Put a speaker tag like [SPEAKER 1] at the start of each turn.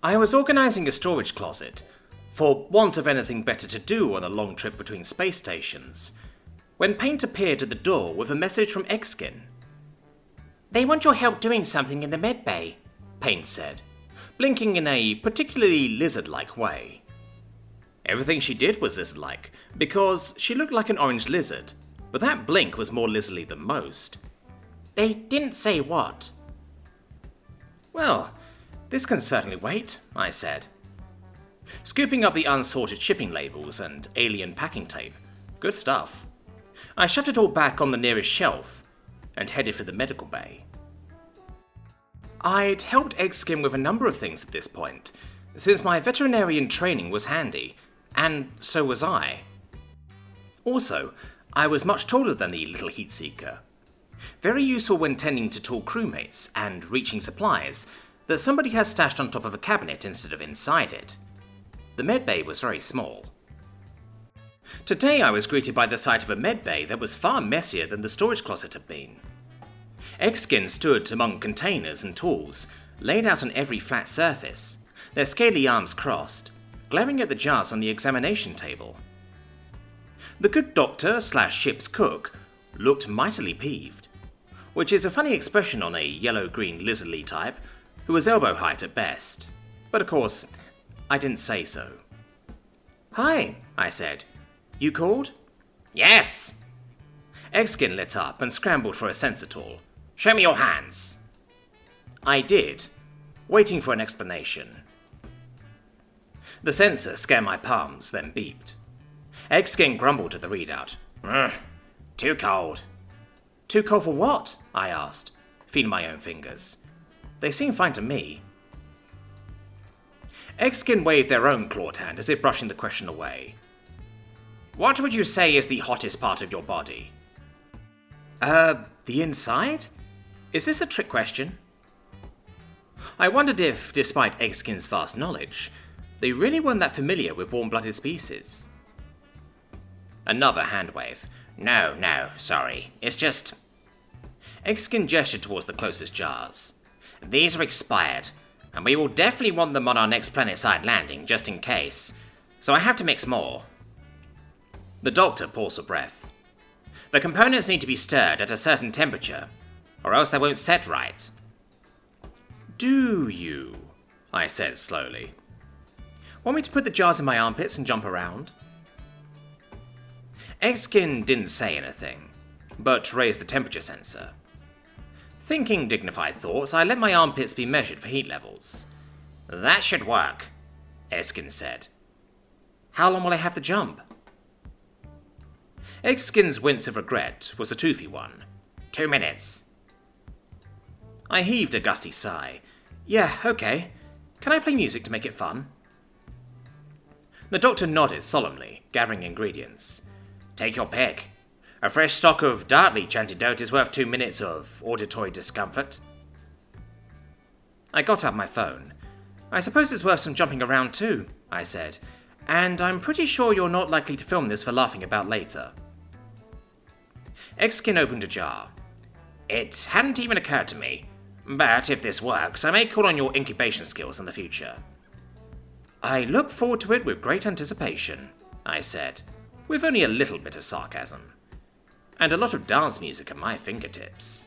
[SPEAKER 1] I was organising a storage closet, for want of anything better to do on a long trip between space stations, when Paint appeared at the door with a message from Exkin. "They want your help doing something in the med bay," Paint said, blinking in a particularly lizard-like way. Everything she did was lizard-like, because she looked like an orange lizard, but that blink was more lizardly than most. "They didn't say what." "Well, this can certainly wait," I said, scooping up the unsorted shipping labels and alien packing tape. Good stuff. I shoved it all back on the nearest shelf and headed for the medical bay. I'd helped Eggskin with a number of things at this point, since my veterinarian training was handy, and so was I. Also, I was much taller than the little heat seeker. Very useful when tending to tall crewmates and reaching supplies that somebody has stashed on top of a cabinet instead of inside it. The medbay was very small. Today I was greeted by the sight of a medbay that was far messier than the storage closet had been. Eggskin stood among containers and tools, laid out on every flat surface, their scaly arms crossed, glaring at the jars on the examination table. The good doctor/ship's cook looked mightily peeved, which is a funny expression on a yellow-green lizardly type who was elbow height at best, but of course, I didn't say so. "Hi," I said. "You called?" "Yes!" Eggskin lit up and scrambled for a sensor tool. "Show me your hands." I did, waiting for an explanation. The sensor scanned my palms, then beeped. Eggskin grumbled at the readout. Too cold." "Too cold for what?" I asked, feeling my own fingers. They seemed fine to me. Eggskin waved their own clawed hand as if brushing the question away. "What would you say is the hottest part of your body?" The inside? Is this a trick question? I wondered if, despite Eggskin's vast knowledge, they really weren't that familiar with warm-blooded species. Another hand wave. No, sorry. It's just... Eggskin gestured towards the closest jars. "These are expired, and we will definitely want them on our next planet-side landing, just in case. So I have to mix more." The doctor paused for breath. "The components need to be stirred at a certain temperature, or else they won't set right." "Do you?" I said slowly. "Want me to put the jars in my armpits and jump around?" Eggskin didn't say anything, but raised the temperature sensor. Thinking dignified thoughts, I let my armpits be measured for heat levels. "That should work," Eggskin said. "How long will I have to jump?" Eggskin's wince of regret was a toothy one. 2 minutes. I heaved a gusty sigh. "Yeah, okay. Can I play music to make it fun?" The doctor nodded solemnly, gathering ingredients. "Take your pick. A fresh stock of dart leech antidote is worth 2 minutes of auditory discomfort." I got out my phone. "I suppose it's worth some jumping around too," I said, "and I'm pretty sure you're not likely to film this for laughing about later." Eggskin opened a jar. "It hadn't even occurred to me, but if this works, I may call on your incubation skills in the future." "I look forward to it with great anticipation," I said, with only a little bit of sarcasm. "And a lot of dance music at my fingertips."